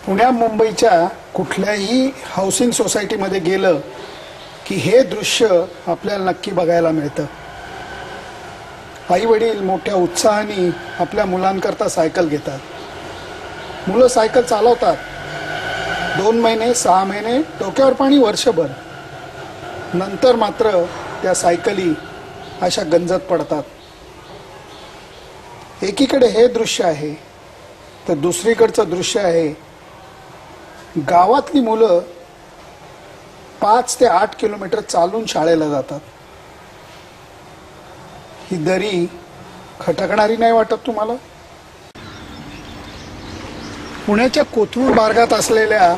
पुण्या मुंबईच्या कुठल्याही हाऊसिंग सोसायटीमध्ये गेलं की हे दृश्य आपल्याला नक्की बघायला मिळतं. आई वडील मोठ्या उत्साहाने आपल्या मुलांकरता सायकल घेतात. मुलं सायकल चालवतात. 2 महिने 6 महिने डोक्यावर पाणी वर्षभर. नंतर मात्र त्या सायकली अशा गंजत पडतात. एकीकडे हे दृश्य आहे तर दुसरीकडचं दृश्य आहे गावातली मुलं 5 ते 8 किलोमीटर चालून शाळेला जातात. ही दरी खटकणारी नाही वाटत तुम्हाला? पुण्याच्या कोथरूड मार्गात असलेल्या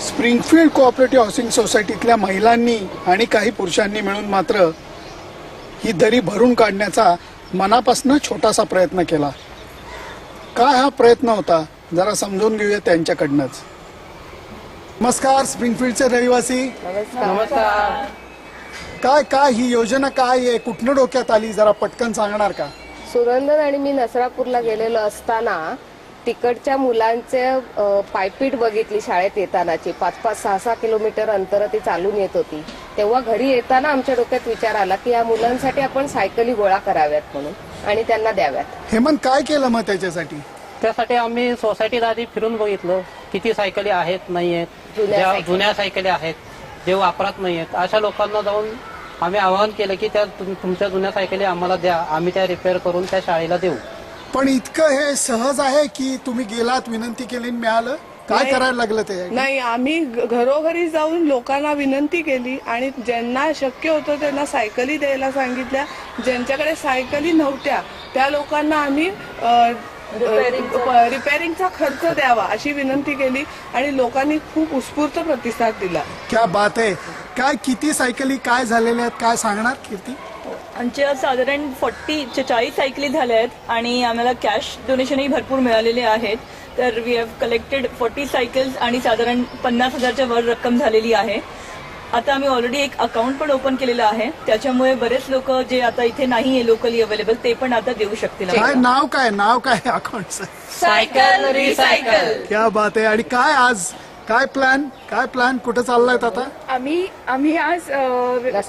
स्प्रिंगफील्ड कोऑपरेटिव्ह हाऊसिंग सोसायटीतल्या महिलांनी आणि काही पुरुषांनी मिळून मात्र ही दरी भरून काढण्याचा मनापासून छोटासा प्रयत्न केला. काय हा प्रयत्न होता जरा समजून घेऊया त्यांच्याकडनंच. नमस्कार स्प्रिंगफील्डचे रहिवासी. नमस्कार. काय काय ही योजना काय आहे, कुठनं डोक्यात आली, जरा पटकन सांगणार का? सुरंदन आणि मी नसरापूरला गेलेलो असताना तिकडच्या मुलांचे पायपीट बघितली शाळेत येतानाची. 5-5, 6-6 किलोमीटर अंतर ती चालून येत होती. तेव्हा घरी येताना आमच्या डोक्यात विचार आला की या मुलांसाठी आपण सायकली गोळा कराव्यात म्हणून आणि त्यांना द्याव्यात. हेमंत काय केलं मग त्याच्यासाठी? त्यासाठी आम्ही सोसायटीत आधी फिरून बघितलं किती सायकली आहेत नाही आहेत. ज्या जुन्या सायकली आहेत जे वापरात नाही आहेत अशा लोकांना जाऊन आम्ही आवाहन केलं की त्या तुमच्या जुन्या सायकली आम्हाला द्या, आम्ही त्या रिपेअर करून त्या शाळेला देऊ. पण इतकं हे सहज आहे की तुम्ही गेलात, विनंती केली, मिळालं? काय करायला लागलं ते? नाही, आम्ही घरोघरी जाऊन लोकांना विनंती केली आणि ज्यांना शक्य होतं त्यांना सायकली द्यायला सांगितल्या. ज्यांच्याकडे सायकली नव्हत्या त्या लोकांना आम्ही रिपेअरिंगचा खर्च द्यावा अशी विनंती केली आणि लोकांनी खूप उत्स्फूर्त प्रतिसाद दिला. क्या बात आहे. काय किती सायकली काय झालेल्या आहेत काय सांगणार कीर्ती? आमच्या साधारण 40 सायकली झाल्या आहेत आणि आम्हाला कॅश डोनेशनही भरपूर मिळालेले आहेत. तर वी हॅव कलेक्टेड 40 सायकल्स आणि साधारण 50,000च्या वर रक्कम झालेली आहे. आता आम्ही ऑलरेडी एक अकाउंट पण ओपन केलेलं आहे, त्याच्यामुळे बरेच लोक जे आता इथे नाहीये लोकली अवेलेबल ते पण आता देऊ शकतील. काय नाव काय अकाउंटचं? Cycle recycle. क्या बात आहे. आणि काय आज काय प्लॅन कुठं चाललाय आता? आम्ही आज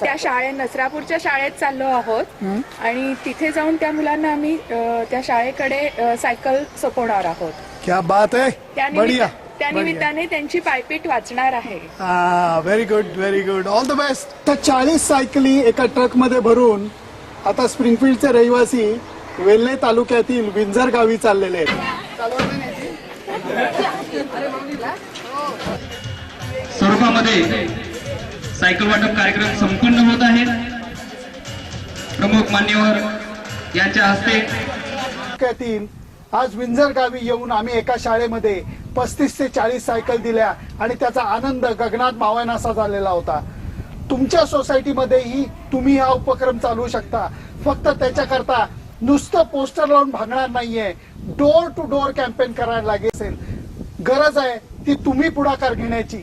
त्या शाळेत नसरापूरच्या शाळेत चाललो आहोत आणि तिथे जाऊन त्या मुलांना आम्ही त्या शाळेकडे सायकल सोपवणार आहोत. क्या बात आहे. बढिया. त्या निमित्ताने त्यांची पायपीट वाचणार आहे. Very good. All the best. तर 40 सायकली एका ट्रक मध्ये भरून आता स्प्रिंगफील्डचे रहिवासी वेल्हे तालुक्यातील विंझर गावी चाललेले आहेत. स्वरूपामध्ये सायकल वाटप कार्यक्रम संपन्न होत आहे. प्रमुख मान्यवर यांच्या हस्ते आज विंझर गावी येऊन आम्ही एका शाळेमध्ये 35 ते 40 सायकल दिल्या आणि त्याचा आनंद गगनात मावनासा झालेला होता. तुमच्या सोसायटीमध्येही तुम्ही हा उपक्रम चालवू शकता. फक्त त्याच्याकरता नुसतं पोस्टर लावून भागणार नाहीये, डोर टू डोर कॅम्पेन करायला लागेल. गरज आहे ती तुम्ही पुढाकार घेण्याची.